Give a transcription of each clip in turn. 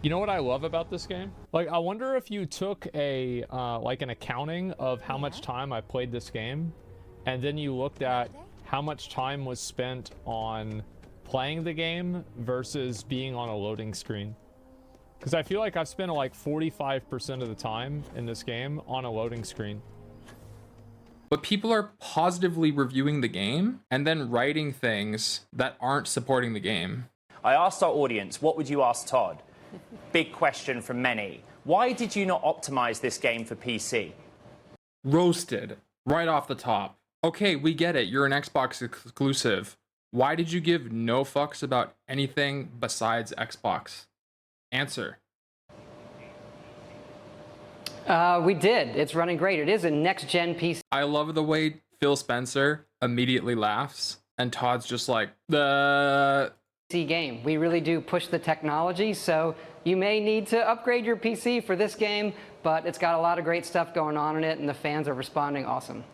You know what I love about this game? Like, I wonder if you took a like an accounting of how much time I played this game, and then you looked at how much time was spent on playing the game versus being on a loading screen. Because I feel like I've spent like 45% of the time in this game on a loading screen. But people are positively reviewing the game and then writing things that aren't supporting the game. I asked our audience, what would you ask Todd? Big question from many. Why did you not optimize this game for PC? Roasted right off the top. Okay, we get it. You're an Xbox exclusive. Why did you give no fucks about anything besides Xbox? Answer. We did. It's running great. It is a next-gen PC I love the way Phil Spencer immediately laughs and Todd's just like, the game. We really do push the technology, so you may need to upgrade your PC for this game, but it's got a lot of great stuff going on in it, and the fans are responding awesome.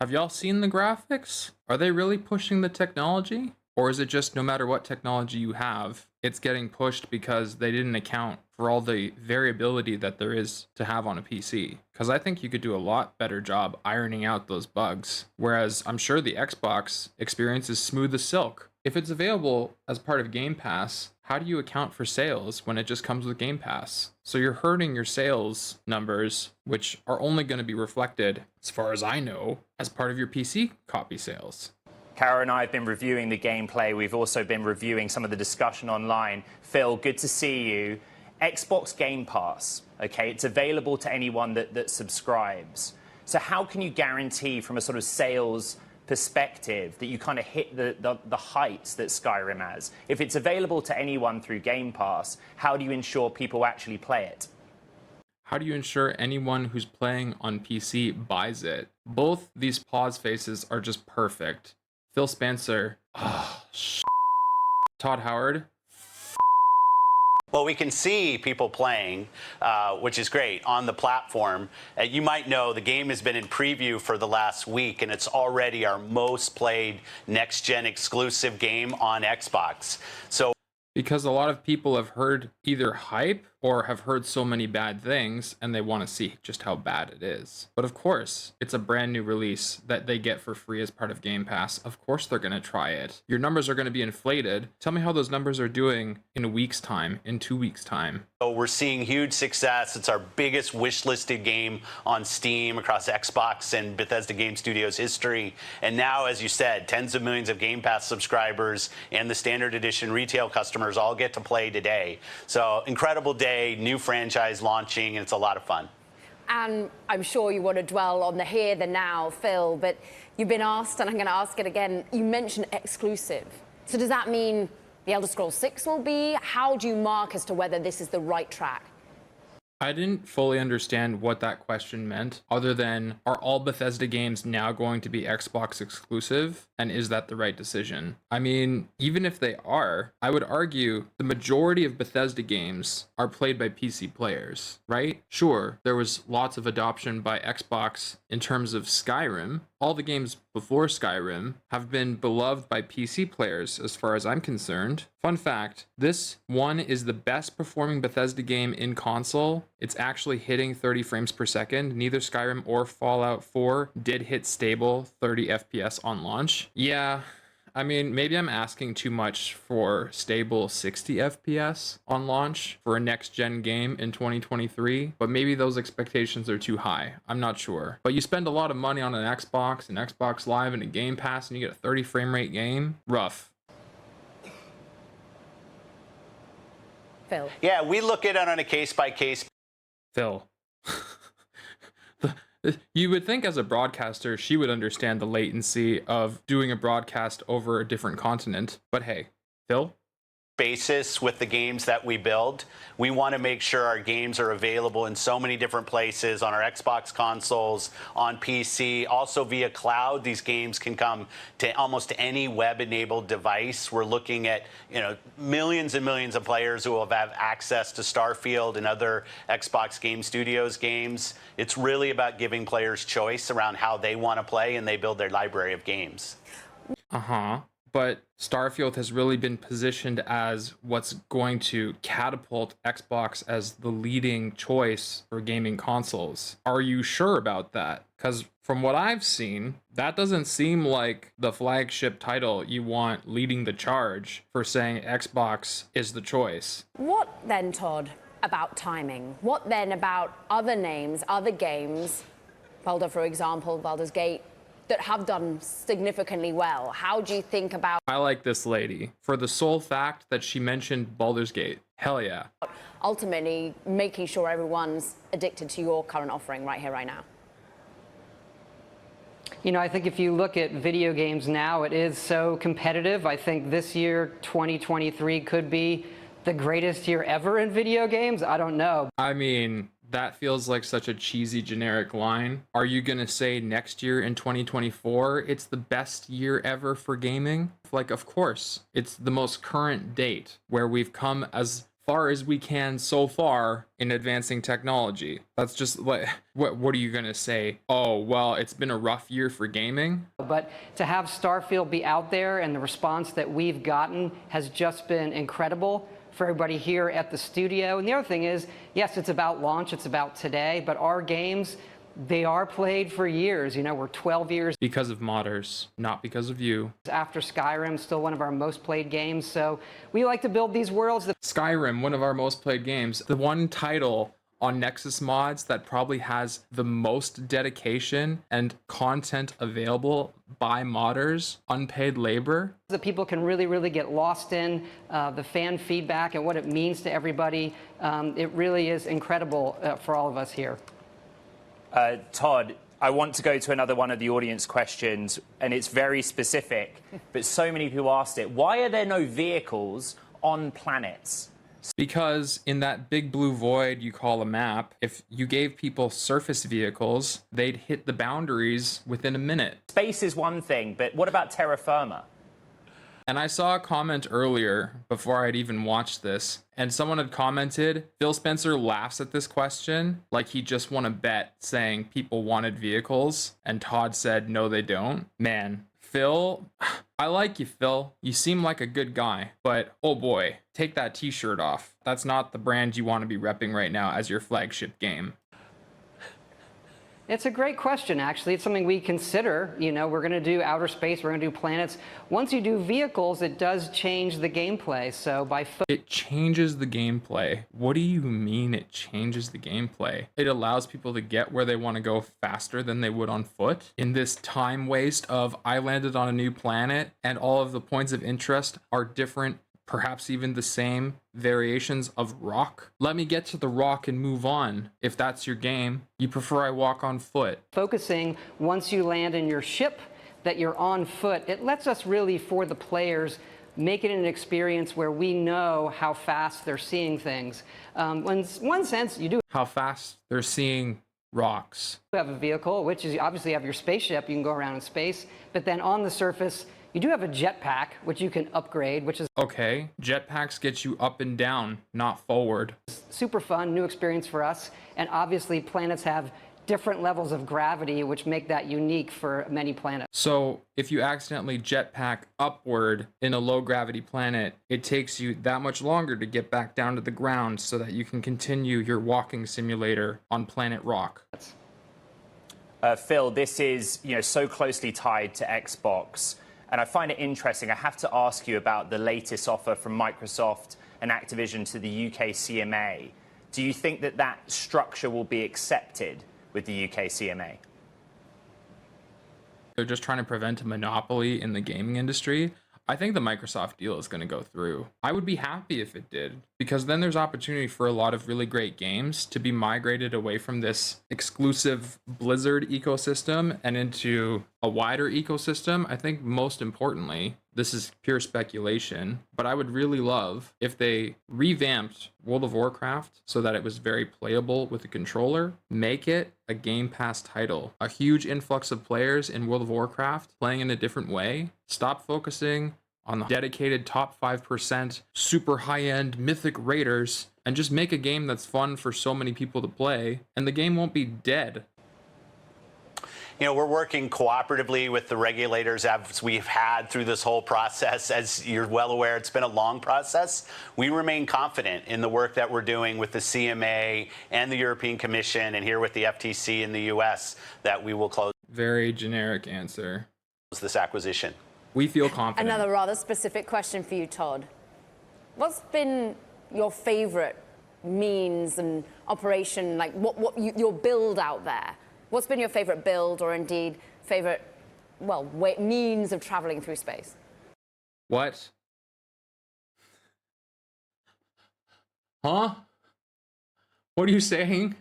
Have y'all seen the graphics? Are they really pushing the technology? Or is it just no matter what technology you have, it's getting pushed because they didn't account for all the variability that there is to have on a PC? Because I think you could do a lot better job ironing out those bugs. Whereas I'm sure the Xbox experience is smooth as silk. If it's available as part of Game Pass, how do you account for sales when it just comes with Game Pass? So you're hurting your sales numbers, which are only going to be reflected, as far as I know, as part of your PC copy sales. Kara and I have been reviewing the gameplay. We've also been reviewing some of the discussion online. Phil, good to see you. Xbox Game Pass, okay, it's available to anyone that subscribes. So how can you guarantee from a sort of sales perspective that you kind of hit the heights that Skyrim has? If it's available to anyone through Game Pass, how do you ensure people actually play it? How do you ensure anyone who's playing on PC buys it? Both these pause faces are just perfect. Phil Spencer, Todd Howard. Well, we can see people playing, which is great, on the platform. You might know the game has been in preview for the last week, and it's already our most played next-gen exclusive game on Xbox. So, because a lot of people have heard either hype or have heard so many bad things and they want to see just how bad it is. But of course, it's a brand new release that they get for free as part of Game Pass. Of course they're going to try it. Your numbers are going to be inflated. Tell me how those numbers are doing in a week's time, in 2 weeks' time. we're seeing huge success. It's our biggest wish-listed game on Steam across Xbox and Bethesda Game Studios history. And now, as you said, tens of millions of Game Pass subscribers and the standard edition retail customers all get to play today. So incredible day, new franchise launching, and it's a lot of fun. And I'm sure you want to dwell on the here, the now, Phil, but you've been asked, and I'm going to ask it again, you mentioned exclusive. So does that mean The Elder Scrolls 6 will be? How do you mark as to whether this is the right track? I didn't fully understand what that question meant, other than, are all Bethesda games now going to be Xbox exclusive? And is that the right decision? I mean, even if they are, I would argue the majority of Bethesda games are played by PC players, right? Sure, there was lots of adoption by Xbox in terms of Skyrim. All the games before Skyrim have been beloved by PC players, as far as I'm concerned. Fun fact, this one is the best performing Bethesda game in console. It's actually hitting 30 frames per second. Neither Skyrim or Fallout 4 did hit stable 30 FPS on launch. Yeah, I mean, maybe I'm asking too much for stable 60 FPS on launch for a next-gen game in 2023, but maybe those expectations are too high. I'm not sure. But you spend a lot of money on an Xbox Live, and a Game Pass, and you get a 30 frame rate game? Rough. Phil. Yeah, we look at it on a case-by-case. Phil. You would think as a broadcaster, she would understand the latency of doing a broadcast over a different continent. But hey, Phil? Basis with the games that we build. We want to make sure our games are available in so many different places, on our Xbox consoles, on PC, also via cloud. These games can come to almost any web-enabled device. We're looking at, millions and millions of players who will have access to Starfield and other Xbox Game Studios games. It's really about giving players choice around how they want to play, and they build their library of games. but Starfield has really been positioned as what's going to catapult Xbox as the leading choice for gaming consoles. Are you sure about that? Because from what I've seen, that doesn't seem like the flagship title you want leading the charge for saying Xbox is the choice. What then, Todd, about timing? What then about other names, other games, Zelda, for example, Baldur's Gate, that have done significantly well? How do you think about... I like this lady for the sole fact that she mentioned Baldur's Gate. Hell yeah. ultimately making sure everyone's addicted to your current offering right here, right now? You know, I think if you look at video games now, it is so competitive. I think this year, 2023, could be the greatest year ever in video games. I don't know. I mean, that feels like such a cheesy generic line. Are you going to say next year in 2024, it's the best year ever for gaming? Like, of course, it's the most current date where we've come as far as we can so far in advancing technology. That's just like, what are you going to say? Oh, well, it's been a rough year for gaming. But to have Starfield be out there and the response that we've gotten has just been incredible for everybody here at the studio. And the other thing is, yes, it's about launch, it's about today, but our games, they are played for years. You know, we're 12 years. Because of modders, not because of you. After Skyrim, still one of our most played games. So we like to build these worlds. Skyrim, one of our most played games. The one title on Nexus Mods that probably has the most dedication and content available by modders, unpaid labor. That people can really get lost in, the fan feedback and what it means to everybody. It really is incredible for all of us here. Todd, I want to go to another one of the audience questions, and it's very specific, but so many people asked it. Why are there no vehicles on planets? Because in that big blue void you call a map, if you gave people surface vehicles, they'd hit the boundaries within a minute. Space is one thing, but what about terra firma? And I saw a comment earlier before I'd even watched this, and someone had commented, Phil Spencer laughs at this question like he just won a bet saying people wanted vehicles, and Todd said no they don't. Man, Phil, I like you, Phil. You seem like a good guy, but oh boy, take that t-shirt off. That's not the brand you want to be repping right now as your flagship game. It's a great question, actually. It's something we consider. You know, we're going to do outer space, we're going to do planets. Once you do vehicles, it does change the gameplay. So by it changes the gameplay. What do you mean it changes the gameplay? It allows people to get where they want to go faster than they would on foot. In this time waste of I landed on a new planet and all of the points of interest are different, perhaps even the same variations of rock. Let me get to the rock and move on. If that's your game, you prefer I walk on foot. Focusing once you land in your ship that you're on foot, it lets us really, for the players, make it an experience where we know how fast they're seeing things. In one sense, you do how fast they're seeing rocks. You have a vehicle, which is obviously you have your spaceship, you can go around in space, but then on the surface, you do have a jetpack, which you can upgrade, which is okay. Jetpacks get you up and down, not forward. Super fun, new experience for us. And obviously planets have different levels of gravity, which make that unique for many planets. So if you accidentally jetpack upward in a low gravity planet, it takes you that much longer to get back down to the ground so that you can continue your walking simulator on planet Rock. Phil, this is so closely tied to Xbox. And I find it interesting. I have to ask you about the latest offer from Microsoft and Activision to the UK CMA. Do you think that that structure will be accepted with the UK CMA? They're just trying to prevent a monopoly in the gaming industry. I think the Microsoft deal is going to go through. I would be happy if it did, because then there's opportunity for a lot of really great games to be migrated away from this exclusive Blizzard ecosystem and into a wider ecosystem. I think most importantly, this is pure speculation, but I would really love if they revamped World of Warcraft so that it was very playable with a controller, make it a Game Pass title, a huge influx of players in World of Warcraft playing in a different way, stop focusing on the dedicated top 5% super high-end mythic raiders, and just make a game that's fun for so many people to play, and the game won't be dead. we're working cooperatively with the regulators as we've had through this whole process. As you're well aware, it's been a long process. We remain confident in the work that we're doing with the CMA and the European Commission and here with the FTC in the US that we will close. Very generic answer. This acquisition. We feel confident. Another rather specific question for you, Todd. What's been your favorite means and operation, like your build out there? What's been your favorite build, or indeed favorite, means of traveling through space? What? Huh? What are you saying?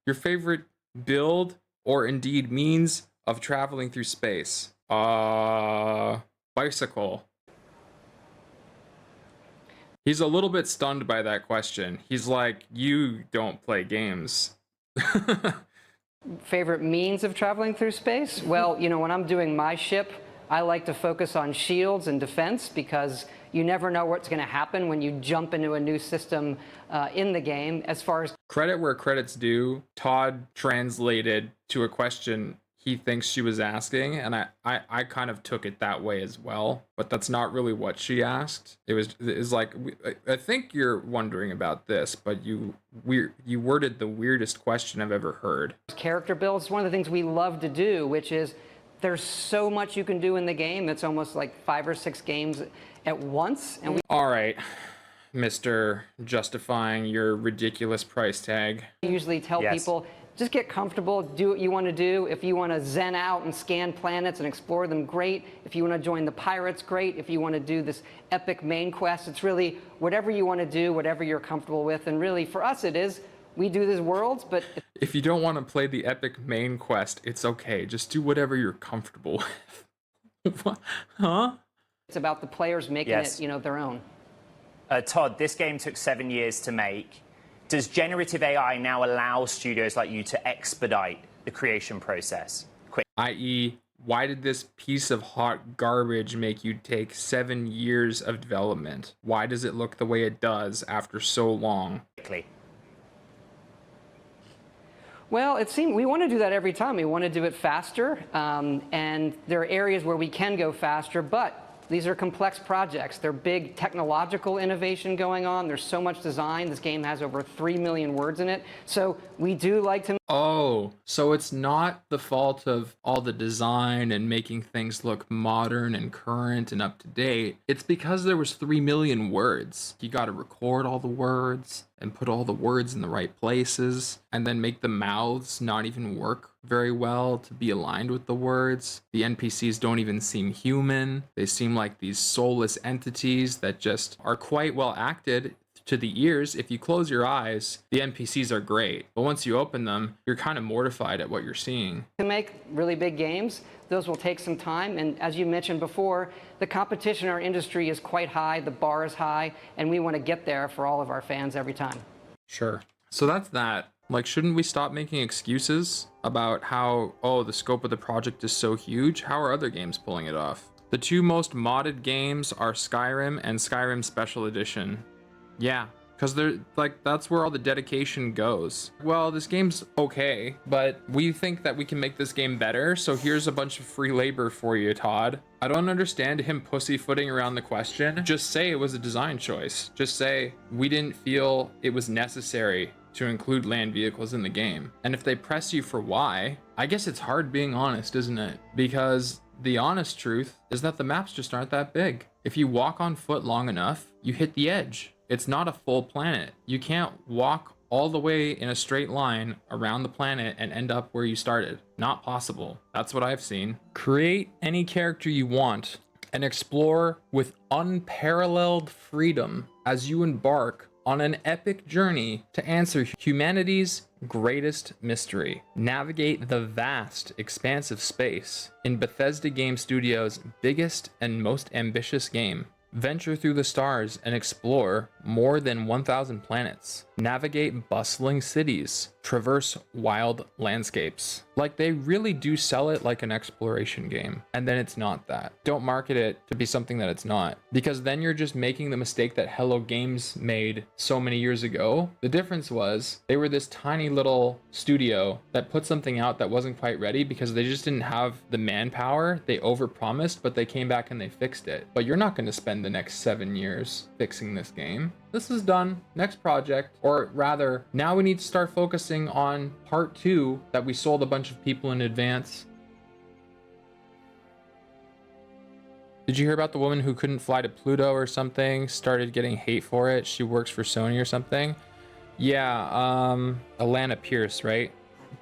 Your favorite build or indeed means of traveling through space? Bicycle. He's a little bit stunned by that question. He's like, you don't play games. Favorite means of traveling through space? Well, when I'm doing my ship, I like to focus on shields and defense because you never know what's going to happen when you jump into a new system in the game. As far as credit where credit's due, Todd translated to a question he thinks she was asking, and I kind of took it that way as well, but that's not really what she asked. It was like, I think you're wondering about this, but you worded the weirdest question I've ever heard. Character builds, one of the things we love to do, which is there's so much you can do in the game. It's almost like 5 or 6 games at once. And all right, Mr. Justifying your ridiculous price tag. We usually tell people, just get comfortable, do what you want to do. If you want to zen out and scan planets and explore them, great. If you want to join the pirates, great. If you want to do this epic main quest, it's really whatever you want to do, whatever you're comfortable with. And really, for us, it is, we do these worlds, but if you don't want to play the epic main quest, it's okay. Just do whatever you're comfortable with. What? Huh? It's about the players making it, their own. Todd, this game took 7 years to make. Does generative AI now allow studios like you to expedite the creation process? I.e., why did this piece of hot garbage make you take 7 years of development? Why does it look the way it does after so long? Well, it seems we want to do that every time. We want to do it faster, and there are areas where we can go faster, but these are complex projects. They're big technological innovation going on. There's so much design. This game has over 3 million words in it. So we do like to... Oh, so it's not the fault of all the design and making things look modern and current and up to date. It's because there was 3 million words. You got to record all the words and put all the words in the right places and then make the mouths not even work very well to be aligned with the words. The NPCs don't even seem human. They seem like these soulless entities that just are quite well acted to the ears. If you close your eyes, the NPCs are great, but once you open them, you're kind of mortified at what you're seeing. To make really big games, those will take some time, and as you mentioned before, the competition in our industry is quite high, the bar is high, and we want to get there for all of our fans every time. Sure. So that's that. Like, shouldn't we stop making excuses about how, the scope of the project is so huge? How are other games pulling it off? The 2 most modded games are Skyrim and Skyrim Special Edition. Yeah, because they're like, that's where all the dedication goes. Well, this game's okay, but we think that we can make this game better, so here's a bunch of free labor for you, Todd. I don't understand him pussyfooting around the question. Just say it was a design choice. Just say, we didn't feel it was necessary to include land vehicles in the game. And if they press you for why, I guess it's hard being honest, isn't it? Because the honest truth is that the maps just aren't that big. If you walk on foot long enough, you hit the edge. It's not a full planet. You can't walk all the way in a straight line around the planet and end up where you started. Not possible. That's what I've seen. Create any character you want and explore with unparalleled freedom as you embark on an epic journey to answer humanity's greatest mystery. Navigate the vast expanse of space in Bethesda Game Studios' biggest and most ambitious game. Venture through the stars and explore more than 1,000 planets. Navigate bustling cities, traverse wild landscapes. Like, they really do sell it like an exploration game, and then it's not that. Don't market it to be something that it's not, because then you're just making the mistake that Hello Games made so many years ago. The difference was they were this tiny little studio that put something out that wasn't quite ready because they just didn't have the manpower. They overpromised, but they came back and they fixed it. But you're not going to spend the next 7 years fixing this game. This is done. Next project. Or rather, now we need to start focusing on part 2 that we sold a bunch of people in advance. Did you hear about the woman who couldn't fly to Pluto or something? Started getting hate for it. She works for Sony or something. Yeah, Alana Pierce, right?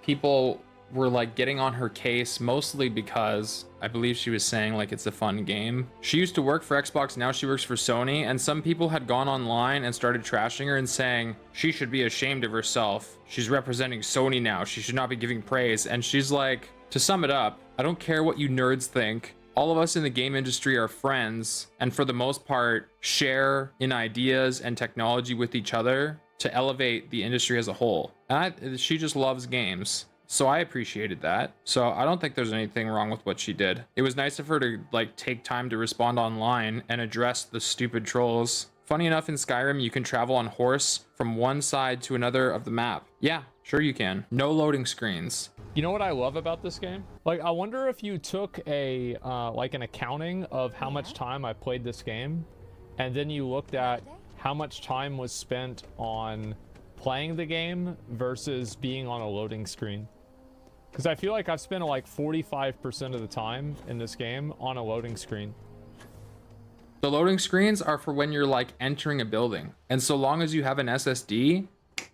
People were like getting on her case, mostly because I believe she was saying like it's a fun game. She used to work for Xbox, now she works for Sony, and some people had gone online and started trashing her and saying she should be ashamed of herself. She's representing Sony now. She should not be giving praise. And she's like, to sum it up, I don't care what you nerds think. All of us in the game industry are friends, and for the most part, share in ideas and technology with each other to elevate the industry as a whole. And she just loves games. So I appreciated that. So I don't think there's anything wrong with what she did. It was nice of her to like take time to respond online and address the stupid trolls. Funny enough, in Skyrim, you can travel on horse from one side to another of the map. Yeah, sure you can. No loading screens. You know what I love about this game? Like, I wonder if you took a like an accounting of how much time I played this game, and then you looked at how much time was spent on playing the game versus being on a loading screen. Because I feel like I've spent like 45% of the time in this game on a loading screen. The loading screens are for when you're like entering a building. And so long as you have an SSD,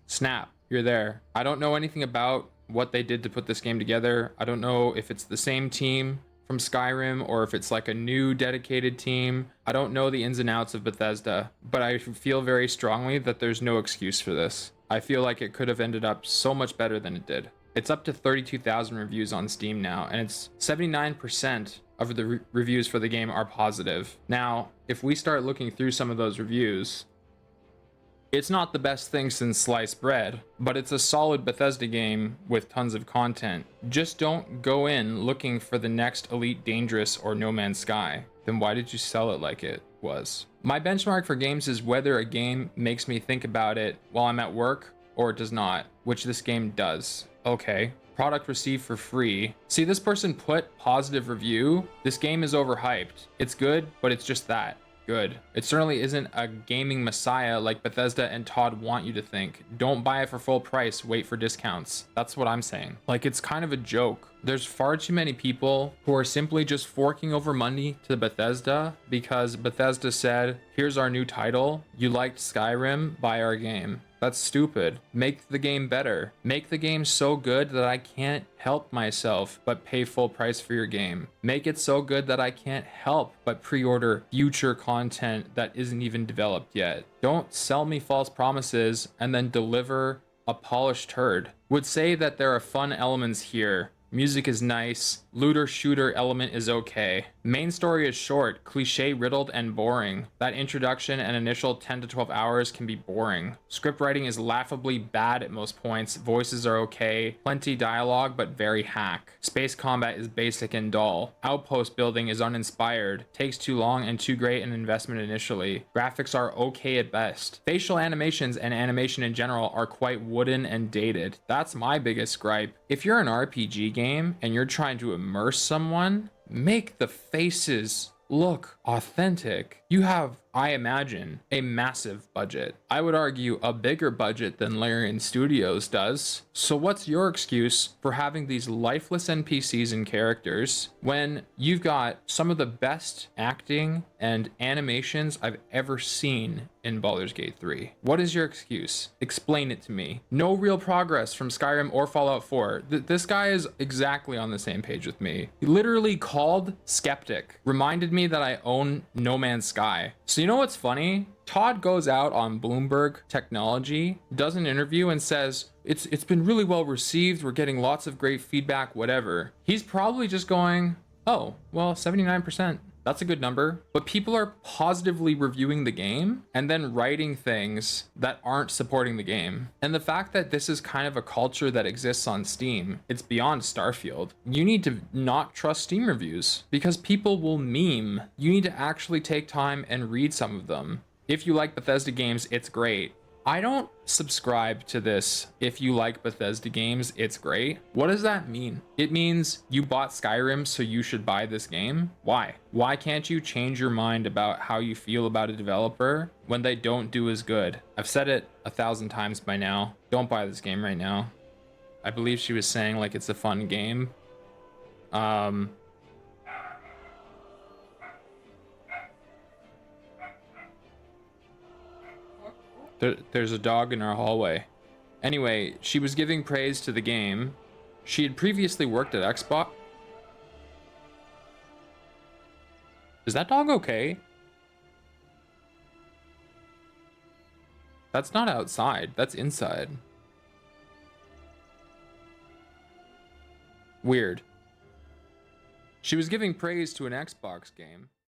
snap, you're there. I don't know anything about what they did to put this game together. I don't know if it's the same team from Skyrim or if it's like a new dedicated team. I don't know the ins and outs of Bethesda, but I feel very strongly that there's no excuse for this. I feel like it could have ended up so much better than it did. It's up to 32,000 reviews on Steam now, and it's 79% of the reviews for the game are positive. Now, if we start looking through some of those reviews, it's not the best thing since sliced bread, but it's a solid Bethesda game with tons of content. Just don't go in looking for the next Elite Dangerous or No Man's Sky. Then why did you sell it like it was? My benchmark for games is whether a game makes me think about it while I'm at work or it does not, which this game does. Okay, product received for free. See, this person put positive review. This game is overhyped. It's good, but it's just that. Good. It certainly isn't a gaming messiah like Bethesda and Todd want you to think. Don't buy it for full price, wait for discounts. That's what I'm saying. Like, it's kind of a joke. There's far too many people who are simply just forking over money to Bethesda because Bethesda said, here's our new title. You liked Skyrim, buy our game. That's stupid. Make the game better. Make the game so good that I can't help myself but pay full price for your game. Make it so good that I can't help but pre-order future content that isn't even developed yet. Don't sell me false promises and then deliver a polished turd. Would say that there are fun elements here. Music is nice. Looter shooter element is okay. Main story is short, cliche riddled and boring. That introduction and initial 10 to 12 hours can be boring. Script writing is laughably bad at most points. Voices are okay. Plenty dialogue, but very hack. Space combat is basic and dull. Outpost building is uninspired. Takes too long and too great an investment initially. Graphics are okay at best. Facial animations and animation in general are quite wooden and dated. That's my biggest gripe. If you're an RPG game and you're trying to immerse someone, make the faces look authentic. You have, I imagine, a massive budget. I would argue a bigger budget than Larian Studios does. So what's your excuse for having these lifeless NPCs and characters when you've got some of the best acting and animations I've ever seen in Baldur's Gate 3? What is your excuse? Explain it to me. No real progress from Skyrim or Fallout 4. This guy is exactly on the same page with me. He literally called skeptic, reminded me that I own No Man's Sky. So you know what's funny? Todd goes out on Bloomberg Technology, does an interview and says, it's been really well received. We're getting lots of great feedback, whatever. He's probably just going, oh, well, 79%. That's a good number. But people are positively reviewing the game and then writing things that aren't supporting the game. And the fact that this is kind of a culture that exists on Steam, it's beyond Starfield. You need to not trust Steam reviews because people will meme. You need to actually take time and read some of them. If you like Bethesda games, it's great. I don't subscribe to this. If you like Bethesda games, it's great. What does that mean? It means you bought Skyrim, so you should buy this game. Why? Why can't you change your mind about how you feel about a developer when they don't do as good? I've said it 1,000 times by now. Don't buy this game right now. I believe she was saying like it's a fun game. There's a dog in our hallway. Anyway, she was giving praise to the game. She had previously worked at Xbox. Is that dog okay? That's not outside, that's inside. Weird. She was giving praise to an Xbox game.